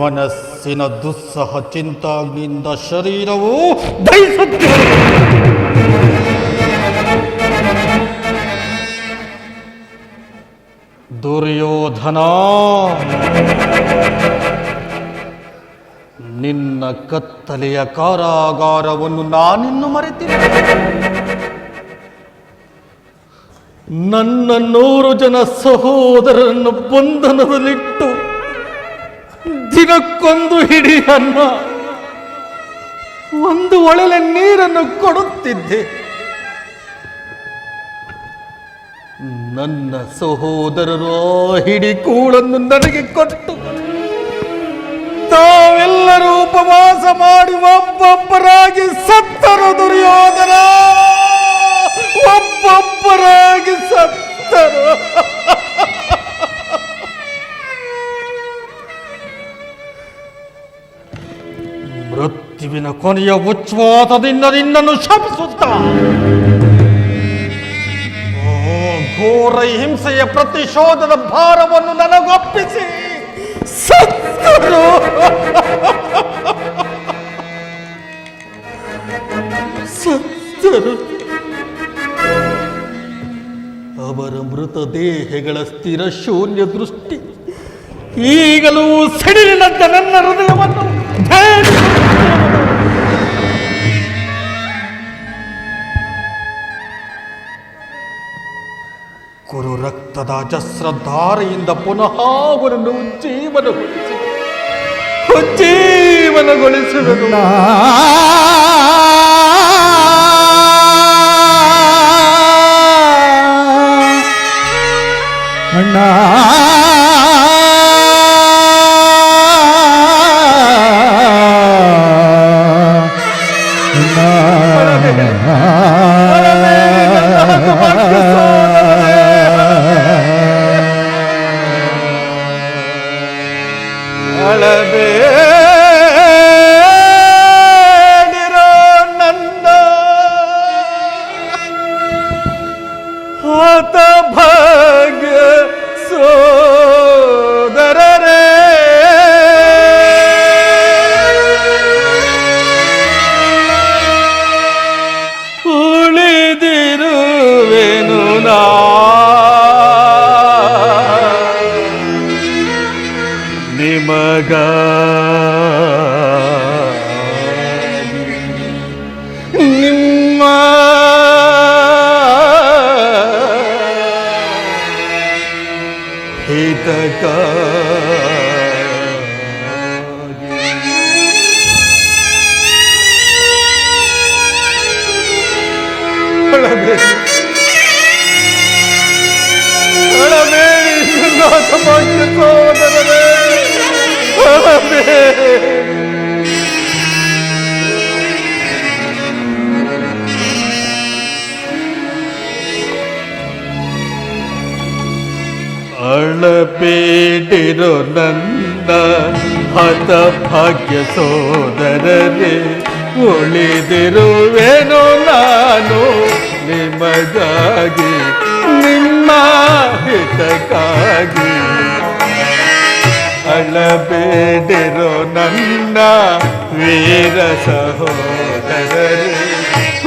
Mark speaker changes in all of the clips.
Speaker 1: ಮನಸ್ಸಿನ ದುಸ್ಸಹ ಚಿಂತಾಗ್ನಿಂದ ಶರೀರವು ದಹಿಸುತ್ತಿದೆ. ದುರ್ಯೋಧನ, ನಿನ್ನ ಕತ್ತಲೆಯ ಕಾರಾಗಾರವನ್ನು ನಾನಿನ್ನು ಮರೆತಿಲ್ಲ. ನನ್ನ 100 ಜನ ಸಹೋದರರನ್ನು ಬಂಧನದಲ್ಲಿಟ್ಟು ದಿನಕ್ಕೊಂದು ಹಿಡಿ ಅನ್ನ, ಒಂದು ಒಳಲೆ ನೀರನ್ನು ಕೊಡುತ್ತಿದ್ದೆ. ನನ್ನ ಸಹೋದರರು ಹಿಡಿ ಕೂಳನ್ನು ನನಗೆ ಕೊಟ್ಟು ತಾವೆಲ್ಲರೂ ಉಪವಾಸ ಮಾಡಿ ಒಬ್ಬೊಬ್ಬರಾಗಿ ಸತ್ತರು. ದುರ್ಯೋಧನ, ಒಬ್ಬೊಬ್ಬರಾಗಿ ಸತ್ತರು. ಮೃತ್ಯುವಿನ ಕೊನೆಯ ಉಚ್ಛ್ವಾಸದಿಂದ ನಿನ್ನನ್ನು ಶಪಿಸುತ್ತ ಘೋರ ಹಿಂಸೆಯ ಪ್ರತಿಶೋಧದ ಭಾರವನ್ನು ನನಗೊಪ್ಪಿಸಿ ಸತ್ತರು. ಅವರ ಮೃತದೇಹಗಳ ಸ್ಥಿರ ಶೂನ್ಯ ದೃಷ್ಟಿ ಈಗಲೂ ಸಿಡಿಲಿನಂತೆ ನನ್ನ ಹೃದಯವನ್ನು ಕುರು ರಕ್ತದ ಅಜಸ್ರಧಾರೆಯಿಂದ ಪುನಃ ಅವರನ್ನು ಉಜ್ಜೀವನಗೊಳಿಸುವುದು.
Speaker 2: ಅಣ್ಣ
Speaker 1: ಅಳಬೇಡಿರೋ ನನ್ನ ಹತಭಾಗ್ಯ ಸೋದರರೇ. ಉಳಿದಿರುವೆನು ನಾ ನಿಮಗ ನಿಮ್ಮ ಹಿತಕ ಅಳಬೇಡಿರೋ ನನ್ನ ಹತಭಾಗ್ಯ ಸೋದರರೇ, ಉಳಿದಿರುವೆನು ನಾನು ನಿಮಗಾಗಿ ನಿಮ್ಮ ಹಿತಕ್ಕಾಗಿ. ಅಳಬೇಡಿರೋ ನನ್ನ ವೀರ ಸಹೋದರರೇ,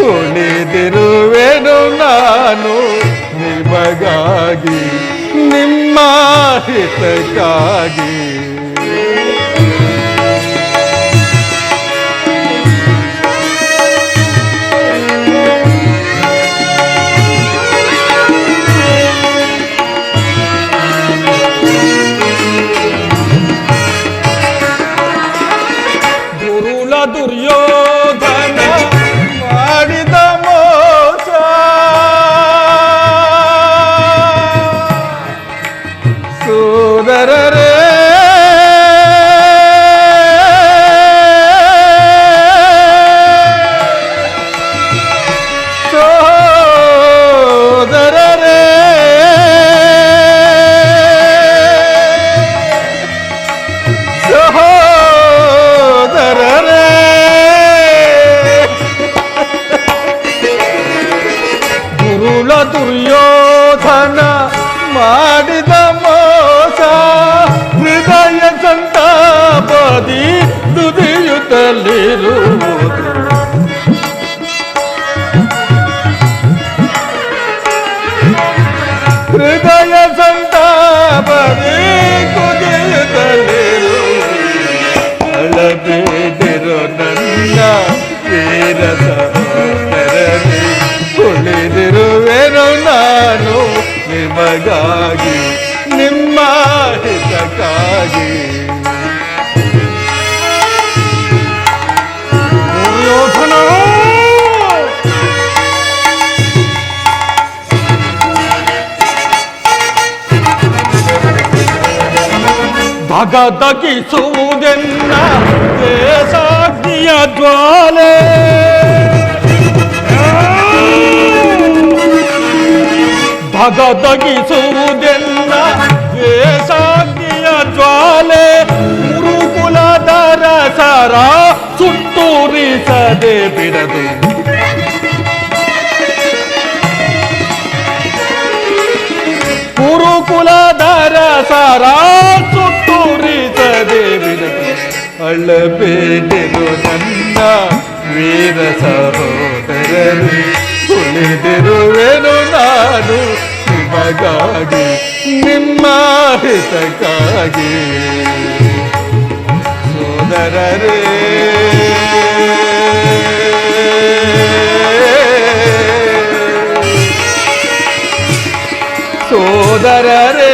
Speaker 1: ಉಳಿದಿರುವೆನು ನಾನು ನಿಮಗಾಗಿ ನಿಮ್ಮ ಹಿತಕ್ಕಾಗಿ. ದುರ್ಯೋಧನ ಮಾಡಿದ ಮೋಸ ಸೋದರರೇ, ಸೋದರರೇ, ಸಹೋದರರೇ, ದುರ್ಯೋಧನ ಮಾಡಿದ ಮೋಸ ಹಿತಕ್ಕಾಗಿ ದುರ್ಯೋಧನ ಧಗಧಗಿಸುವುದೆನ್ನ ದೇಶಾಗ್ನಿಯ ಜ್ವಾಲೆ ಧಗಧಗಿಸುವುದೆನ್ನ ದೇಶಾಗ್ನಿಯ ಜ್ವಾಲೆ ಗುರುಕುಲದ ರಸರ ಸುತ್ತೂರಿಸದೆ ಬಿಡದು ಗುರುಕುಲದ ರಸರ ಸುತ್ತೂರಿಸದೆ ಬಿಡದು ಅಳ್ಳಬೇಡಿರು ನನ್ನ ವೀರ ಸಹೋದರರು ಉಳಿದಿರುವೆನು ನಾನು ನಿಮಗಾಗಿ ನಿಮ್ಮ ಹಿತಕ್ಕಾಗಿ ಸೋದರರೇ ಸೋದರರೇ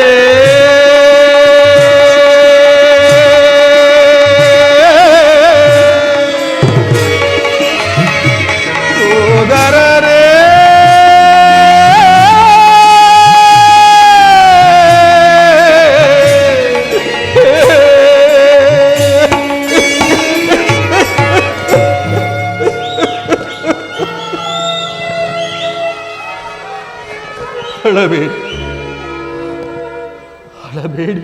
Speaker 1: ಅಳಬೇಡಿ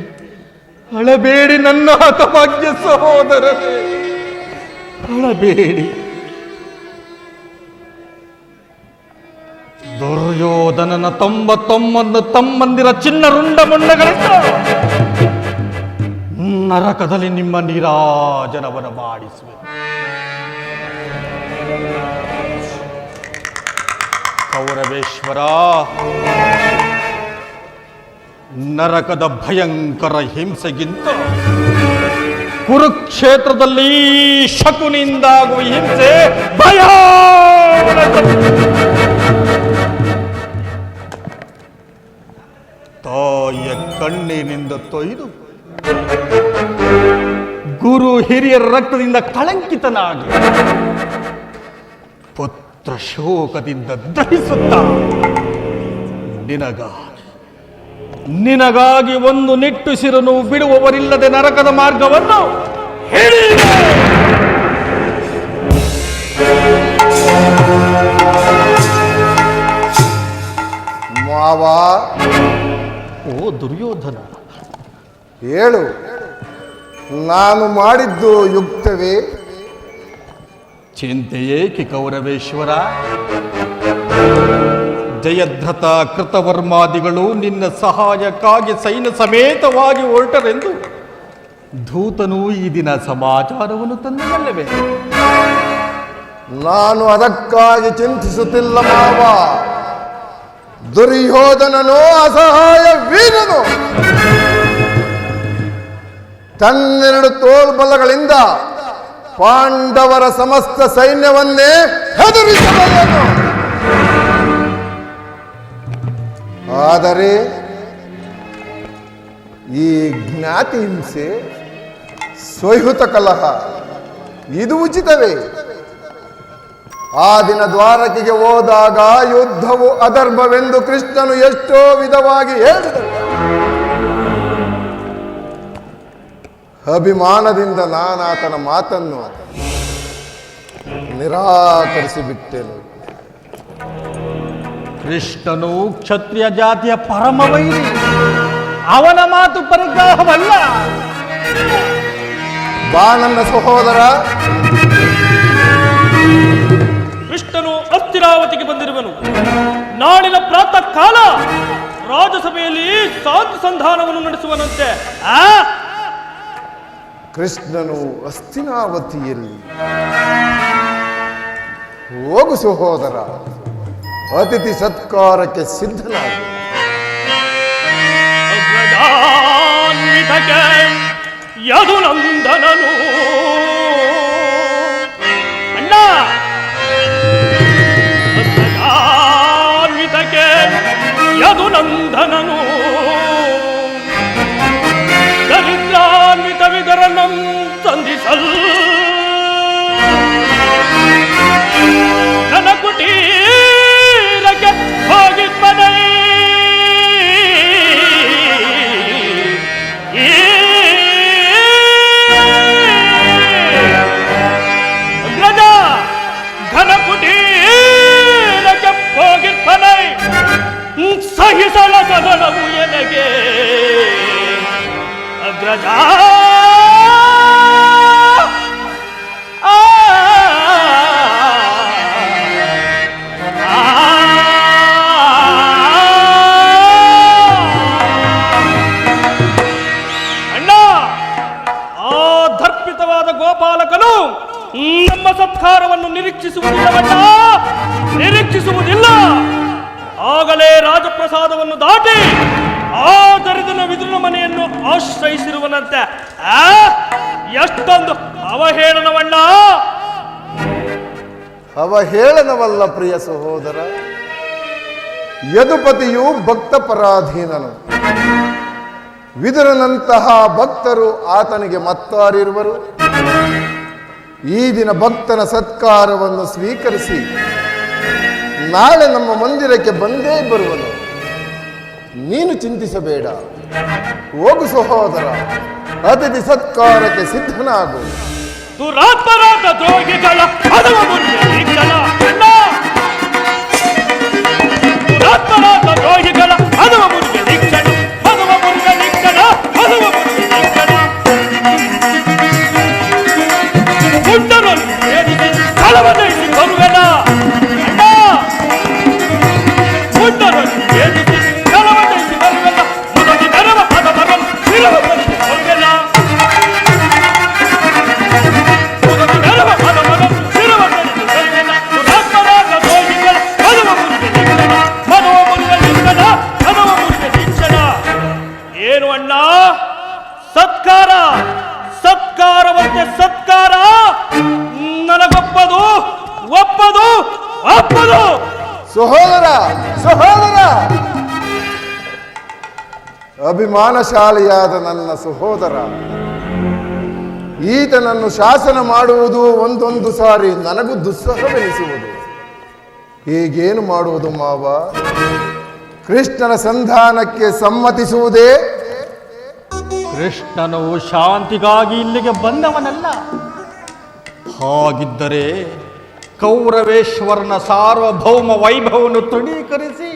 Speaker 1: ಅಳಬೇಡಿ ನನ್ನ ಹತಭಾಗ್ಯ ಸಹೋದರರೇ, ಅಳಬೇಡಿ. ದುರ್ಯೋಧನನ 99 ತಮ್ಮಂದಿರ ಚಿನ್ನ ರುಂಡ ಮುಂಡಗಳಿಂದ ನರಕದಲ್ಲಿ ನಿಮ್ಮ ನೀರಾಜನವನ್ನು ಮಾಡಿಸುವೆ. ಕೌರವೇಶ್ವರ, ನರಕದ ಭಯಂಕರ ಹಿಂಸೆಗಿಂತ ಕುರುಕ್ಷೇತ್ರದಲ್ಲಿ ಶಕುನಿಂದಾಗುವ ಹಿಂಸೆ ಭಯ. ತಾಯಿಯ ಕಣ್ಣಿನಿಂದ ತೊಯ್ದು ಗುರು ಹಿರಿಯರ ರಕ್ತದಿಂದ ಕಳಂಕಿತನಾಗಿ ಪುತ್ರ ಶೋಕದಿಂದ ದಹಿಸುತ್ತ ನಿನಗಾಗಿ ಒಂದು ನಿಟ್ಟುಸಿರನ್ನು ಬಿಡುವವರಿಲ್ಲದೆ ನರಕದ ಮಾರ್ಗವನ್ನು ಹಿಡಿದೆ.
Speaker 2: ಮಾವ,
Speaker 1: ಓ ದುರ್ಯೋಧನ,
Speaker 2: ಹೇಳು, ನಾನು ಮಾಡಿದ್ದು ಯುಕ್ತವೇ?
Speaker 1: ಚಿಂತೆ ಏಕೆ ಕೌರವೇಶ್ವರ? ಜಯದ್ರಥ ಕೃತವರ್ಮಾದಿಗಳು ನಿನ್ನ ಸಹಾಯಕ್ಕಾಗಿ ಸೈನ್ಯ ಸಮೇತವಾಗಿ ಹೊರಟರೆಂದು ಧೂತನು ಈ ದಿನ ಸಮಾಚಾರವನ್ನು ತಂದನಲ್ಲವೇ?
Speaker 2: ನಾನು ಅದಕ್ಕಾಗಿ ಚಿಂತಿಸುತ್ತಿಲ್ಲ ಮಾವ. ದುರ್ಯೋಧನನು ಅಸಹಾಯ ವೀರನು. ತನ್ನೆರಡು ತೋಳ್ಬಲಗಳಿಂದ ಪಾಂಡವರ ಸಮಸ್ತ ಸೈನ್ಯವನ್ನೇ ಹೆದರಿಸಬಲ್ಲನು. ಆದರೆ ಈ ಜ್ಞಾತಿ ಹಿಂಸೆ, ಸ್ವಯುತ ಕಲಹ ಇದು ಉಚಿತವೇ? ಆ ದಿನ ದ್ವಾರಕೆಗೆ ಹೋದಾಗ ಯುದ್ಧವು ಅಧರ್ಮವೆಂದು ಕೃಷ್ಣನು ಎಷ್ಟೋ ವಿಧವಾಗಿ ಹೇಳಿದರು. ಅಭಿಮಾನದಿಂದ ನಾನು ಆತನ ಮಾತನ್ನು ನಿರಾಕರಿಸಿಬಿಟ್ಟೆನು.
Speaker 1: ಕೃಷ್ಣನು ಕ್ಷತ್ರಿಯ ಜಾತಿಯ ಪರಮವೈರಿ, ಅವನ ಮಾತು ಪರಿಗ್ರಹವಲ್ಲ.
Speaker 2: ಬಾ ನನ್ನ ಸಹೋದರ.
Speaker 3: ಕೃಷ್ಣನು ಹಸ್ತಿನಾವತಿಗೆ ಬಂದಿರುವನು. ನಾಳಿನ ಪ್ರಾತಃ ಕಾಲ ರಾಜಸಭೆಯಲ್ಲಿ ಶಾಂತಿ ಸಂಧಾನವನ್ನು ನಡೆಸುವನಂತೆ.
Speaker 2: ಕೃಷ್ಣನು ಹಸ್ತಿನಾವತಿಯಲ್ಲಿ? ಹೋಗು ಸಹೋದರ, ಅತಿಥಿ ಸತ್ಕಾರಕ್ಕೆ ಸಿದ್ಧನಾಗ.
Speaker 3: ಯದುನಂದನನು ಅಣ್ಣ, ಯದುನಂದನನು ರಾಜ ಅಣ್ಣ, ಆ ದರ್ಪಿತವಾದ ಗೋಪಾಲಕನು ನಮ್ಮ ಸತ್ಕಾರವನ್ನು ನಿರೀಕ್ಷಿಸುವುದಿಲ್ಲ. ಆಗಲೇ ರಾಜಪ್ರಸಾದವನ್ನು ದಾಟಿ ಆ ದರಿದ್ರನ ವಿದುರನ ಮನೆಯನ್ನು ಆಶ್ರಯಿಸಿರುವನಂತೆ. ಎಷ್ಟೊಂದು ಅವಹೇಳನವಣ್ಣ!
Speaker 2: ಅವಹೇಳನವಲ್ಲ ಪ್ರಿಯ ಸಹೋದರ, ಯದುಪತಿಯು ಭಕ್ತ ಪರಾಧೀನನು. ವಿದುರನಂತಹ ಭಕ್ತರು ಆತನಿಗೆ ಮತ್ತಾರಿರುವರು? ಈ ದಿನ ಭಕ್ತನ ಸತ್ಕಾರವನ್ನು ಸ್ವೀಕರಿಸಿ ನಾಳೆ ನಮ್ಮ ಮಂದಿರಕ್ಕೆ ಬಂದೇ ಬರುವನು. ನೀನು ಚಿಂತಿಸಬೇಡ. ಹೋಗು ಸಹೋದರ, ಅತಿಥಿ ಸತ್ಕಾರಕ್ಕೆ ಸಿದ್ಧನಾಗು.
Speaker 3: ದುರಾತ್ಮರಾದ ದ್ರೋಹಿಗಳ ಹದವ ಮುರಿಯಲಿಕ್ಕನ ಅಣ್ಣ! ದುರಾತ್ಮರಾದ ದ್ರೋಹಿಗಳ ಹದವ ಮುರಿಯಲಿಕ್ಕನ ಗುಂಡರನ್ನು ಸೇರಿಸಿ ಕಳವಳಿಸಿ ಬರುವೆನ ಅಣ್ಣ! ಗುಂಡರನ್ನು ಸೇರಿಸಿ ಕಳವಳಿಸಿ ಬರುವೆನ. ಮುದಗಿ ನರವ ಪದವನ್ನು ಶಿರವದಲ್ಲಿ ಬರುವೆನ. ಮುದಗಿ ನರವ ಪದವನ್ನು ಶಿರವದಲ್ಲಿ ಬರುವೆನ. ದುರಾತ್ಮರಾದ ದ್ರೋಹಿಗಳ ಹದವ ಮುರಿಯಲಿಕ್ಕನ ಹದವ ಮುರಿಯಲಿಕ್ಕನ ಹದವ ಮುರಿಯಲಿಕ್ಕನ. ಏನು ಅಣ್ಣ? ಸತ್ಕಾರವಂತೆ ಸತ್ಕಾರ ನನಗೊಪ್ಪದು, ಒಪ್ಪದು.
Speaker 2: ಸಹೋದರ, ಅಭಿಮಾನಶಾಲಿಯಾದ ನನ್ನ ಸಹೋದರ, ಈತನನ್ನು ಶಾಸನ ಮಾಡುವುದು ಒಂದೊಂದು ಸಾರಿ ನನಗೂ ದುಸ್ಸಹವೆನಿಸುವುದು. ಹೀಗೇನು ಮಾಡುವುದು ಮಾವ? ಕೃಷ್ಣನ ಸಂಧಾನಕ್ಕೆ ಸಮ್ಮತಿಸುವುದೇ?
Speaker 1: ಕೃಷ್ಣನು ಶಾಂತಿಗಾಗಿ ಇಲ್ಲಿಗೆ ಬಂದವನಲ್ಲ. ಹಾಗಿದ್ದರೆ ಕೌರವೇಶ್ವರನ ಸಾರ್ವಭೌಮ ವೈಭವವನ್ನು ತೃಣೀಕರಿಸಿ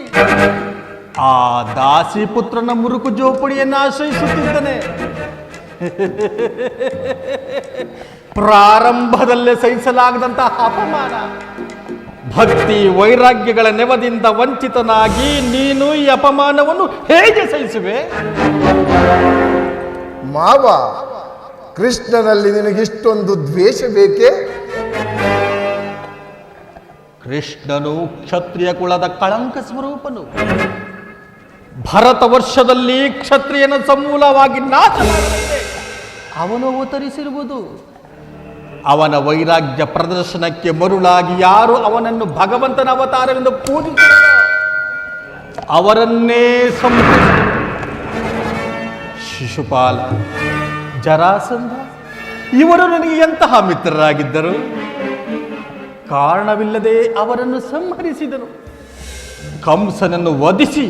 Speaker 1: ಆ ದಾಸಿಪುತ್ರನ ಮುರುಕು ಜೋಪಡಿಯನ್ನು ಆಶ್ರಯಿಸುತ್ತಿದ್ದನೆ. ಪ್ರಾರಂಭದಲ್ಲೇ ಸಹಿಸಲಾಗದಂತಹ ಅಪಮಾನ, ಭಕ್ತಿ ವೈರಾಗ್ಯಗಳ ನೆವದಿಂದ ವಂಚಿತನಾಗಿ ನೀನು ಈ ಅಪಮಾನವನ್ನು ಹೇಗೆ ಸಹಿಸುವೆ?
Speaker 2: ಮಾವ, ಕೃಷ್ಣನಲ್ಲಿ ನಿನಗಿಷ್ಟೊಂದು ದ್ವೇಷ ಬೇಕೇ?
Speaker 1: ಕೃಷ್ಣನು ಕ್ಷತ್ರಿಯ ಕುಲದ ಕಳಂಕ ಸ್ವರೂಪನು. ಭರತ ವರ್ಷದಲ್ಲಿ ಕ್ಷತ್ರಿಯನ ಸಮೂಲವಾಗಿ ನಾಶ ಮಾಡಿದಂತೆ ಅವನು ಅವತರಿಸಿರುವುದು. ಅವನ ವೈರಾಗ್ಯ ಪ್ರದರ್ಶನಕ್ಕೆ ಮರುಳಾಗಿ ಯಾರು ಅವನನ್ನು ಭಗವಂತನ ಅವತಾರವೆಂದು ಪೂಜಿಸಿದರು ಅವರನ್ನೇ ಸಂಹರಿಸಿದರು. ಶಿಶುಪಾಲ, ಜರಾಸಂಧ ಇವರು ನನಗೆ ಎಂತಹ ಮಿತ್ರರಾಗಿದ್ದರು. ಕಾರಣವಿಲ್ಲದೆ ಅವರನ್ನು ಸಂಹರಿಸಿದರು. ಕಂಸನನ್ನು ವಧಿಸಿ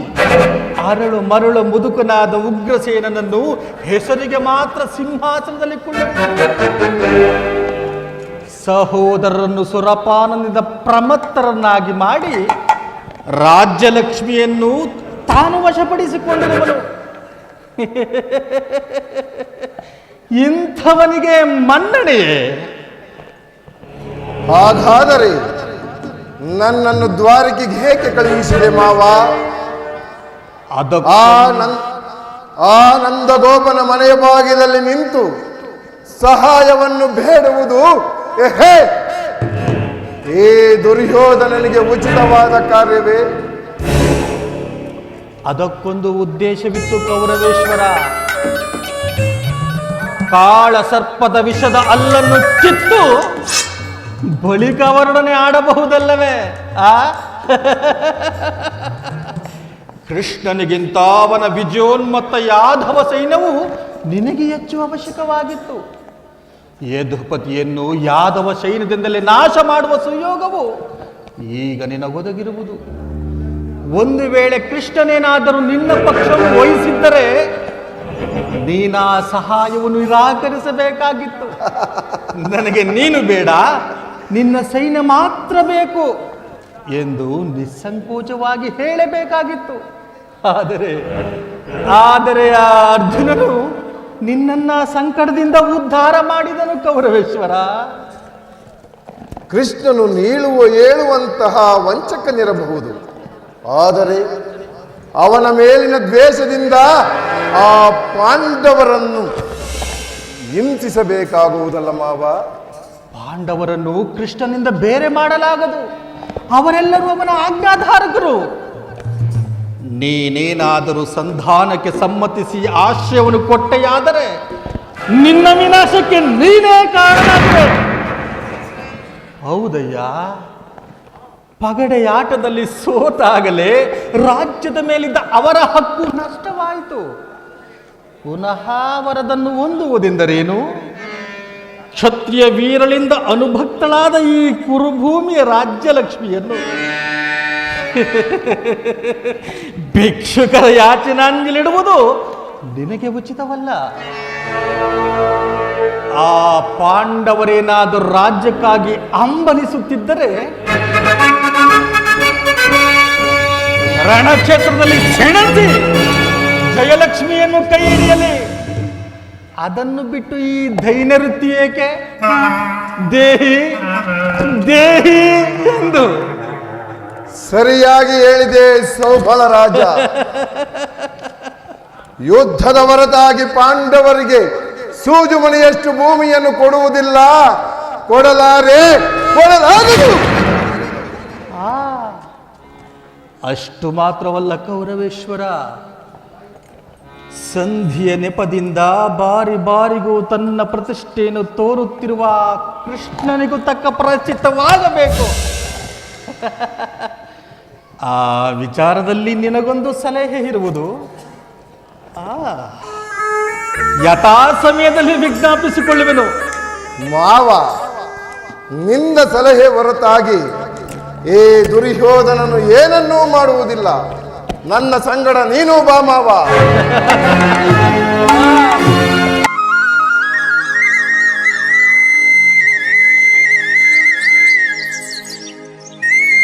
Speaker 1: ಅರಳು ಮರಳು ಮುದುಕನಾದ ಉಗ್ರಸೇನನನ್ನು ಹೆಸರಿಗೆ ಮಾತ್ರ ಸಿಂಹಾಸನದಲ್ಲಿ ಕುಳ್ಳಿರಿಸಿದರು. ಸಹೋದರರನ್ನು ಸುರಪಾನದಿಂದ ಪ್ರಮತ್ತರನ್ನಾಗಿ ಮಾಡಿ ರಾಜ್ಯಲಕ್ಷ್ಮಿಯನ್ನು ತಾನು ವಶಪಡಿಸಿಕೊಂಡಿರುವನು. ಇಂಥವನಿಗೆ ಮನ್ನಣೆಯೇ?
Speaker 2: ಹಾಗಾದರೆ ನನ್ನನ್ನು ದ್ವಾರಕೆಗೆ ಹೇಗೆ ಕಳುಹಿಸಿದೆ ಮಾವ? ಆ ನಂದಗೋಪನ ಮನೆಯ ಭಾಗದಲ್ಲಿ ನಿಂತು ಸಹಾಯವನ್ನು ಬೇಡುವುದು ಏ ದುರ್ಯೋಧನನಿಗೆ ಉಚಿತವಾದ ಕಾರ್ಯವೇ?
Speaker 1: ಅದಕ್ಕೊಂದು ಉದ್ದೇಶವಿತ್ತು ಕೌರವೇಶ್ವರ. ಕಾಳ ಸರ್ಪದ ವಿಷದ ಅಲ್ಲನ್ನು ಕಿತ್ತು ಬಳಿಕ ಅವರೊಡನೆ ಆಡಬಹುದಲ್ಲವೇ? ಕೃಷ್ಣನಿಗಿಂತ ಅವನ ವಿಜಯೋನ್ಮತ್ತ ಯಾದವ ಸೈನ್ಯವು ನಿನಗೆ ಹೆಚ್ಚು ಅವಶ್ಯಕವಾಗಿತ್ತು. ಯದುಪತಿಯನ್ನು ಯಾದವ ಸೈನ್ಯದಿಂದಲೇ ನಾಶ ಮಾಡುವ ಸುಯೋಗವು ಈಗ ನಿನಗೊದಗಿರುವುದು. ಒಂದು ವೇಳೆ ಕೃಷ್ಣನೇನಾದರೂ ನಿನ್ನ ಪಕ್ಷವನ್ನು ವಹಿಸಿದ್ದರೆ ನೀನಾ ಸಹಾಯವನ್ನು ನಿರಾಕರಿಸಬೇಕಾಗಿತ್ತು. ನನಗೆ ನೀನು ಬೇಡ, ನಿನ್ನ ಸೈನ್ಯ ಮಾತ್ರ ಬೇಕು ಎಂದು ನಿಸ್ಸಂಕೋಚವಾಗಿ ಹೇಳಬೇಕಾಗಿತ್ತು. ಆದರೆ ಆ ಅರ್ಜುನನು ನಿನ್ನನ್ನ ಸಂಕಟದಿಂದ ಉದ್ಧಾರ ಮಾಡಿದನು ಕೌರವೇಶ್ವರ.
Speaker 2: ಕೃಷ್ಣನು ನೀಳುವ ಏಳುವಂತಹ ವಂಚಕನಿರಬಹುದು, ಆದರೆ ಅವನ ಮೇಲಿನ ದ್ವೇಷದಿಂದ ಆ ಪಾಂಡವರನ್ನು ಹಿಂಸಿಸಬೇಕಾಗುವುದಲ್ಲ ಮಾವ.
Speaker 1: ಪಾಂಡವರನ್ನು ಕೃಷ್ಣನಿಂದ ಬೇರೆ ಮಾಡಲಾಗದು. ಅವರೆಲ್ಲರೂ ಅವನ ಆಜ್ಞಾಧಾರಕರು. ನೀನೇನಾದರೂ ಸಂಧಾನಕ್ಕೆ ಸಮ್ಮತಿಸಿ ಆಶ್ರಯವನ್ನು ಕೊಟ್ಟೆಯಾದರೆ ನಿನ್ನ ವಿನಾಶಕ್ಕೆ ನೀನೇ ಕಾರಣನಾಗಿದೆ. ಹೌದಯ್ಯ, ಪಗಡೆಯಾಟದಲ್ಲಿ ಸೋತಾಗಲೇ ರಾಜ್ಯದ ಮೇಲಿದ್ದ ಅವರ ಹಕ್ಕು ನಷ್ಟವಾಯಿತು. ಪುನಃ ಅವರದನ್ನು ಹೊಂದುವುದೆಂದರೇನು? ಕ್ಷತ್ರಿಯ ವೀರಳಿಂದ ಅನುಭಕ್ತಳಾದ ಈ ಕುರುಭೂಮಿಯ ರಾಜ್ಯಲಕ್ಷ್ಮಿಯನ್ನು ಭಿಕ್ಷುಕರ ಯಾಚನಾಂಜಲಿಡುವುದು ನಿನಗೆ ಉಚಿತವಲ್ಲ. ಆ ಪಾಂಡವರೇನಾದರೂ ರಾಜ್ಯಕ್ಕಾಗಿ ಹಂಬಲಿಸುತ್ತಿದ್ದರೆ ರಣಕ್ಷೇತ್ರದಲ್ಲಿ ಸೆಣಸಿ ಜಯಲಕ್ಷ್ಮಿಯನ್ನು ಕೈ ಹಿಡಿಯಲಿ. ಅದನ್ನು ಬಿಟ್ಟು ಈ ಧೈರ್ಯವೃತ್ತಿ ಏಕೆ? ದೇಹಿ ದೇಹಿ ಎಂದು
Speaker 2: ಸರಿಯಾಗಿ ಹೇಳಿದೆ ಸೌಬಲ ರಾಜ. ಯುದ್ಧದ ಹೊರತಾಗಿ ಪಾಂಡವರಿಗೆ ಸೂಜುಮಣಿಯಷ್ಟು ಭೂಮಿಯನ್ನು ಕೊಡುವುದಿಲ್ಲ, ಕೊಡಲಾಗದು.
Speaker 1: ಅಷ್ಟು ಮಾತ್ರವಲ್ಲ ಕೌರವೇಶ್ವರ, ಸಂಧಿಯ ನೆಪದಿಂದ ಬಾರಿ ಬಾರಿಗೂ ತನ್ನ ಪ್ರತಿಷ್ಠೆಯನ್ನು ತೋರುತ್ತಿರುವ ಕೃಷ್ಣನಿಗೂ ತಕ್ಕ ಪ್ರಾಯಶ್ಚಿತ್ತವಾಗಬೇಕು. ಆ ವಿಚಾರದಲ್ಲಿ ನಿನಗೊಂದು ಸಲಹೆ ಇರುವುದು. ಯಥಾ ಸಮಯದಲ್ಲಿ ವಿಜ್ಞಾಪಿಸಿಕೊಳ್ಳುವೆನು.
Speaker 2: ಮಾವ, ನಿಂದ ಸಲಹೆ ಹೊರತಾಗಿ ಏ ದುರ್ಯೋಧನನು ಏನನ್ನೂ ಮಾಡುವುದಿಲ್ಲ. ನನ್ನ ಸಂಗಡ ನೀನು ಬಾ ಮಾವ.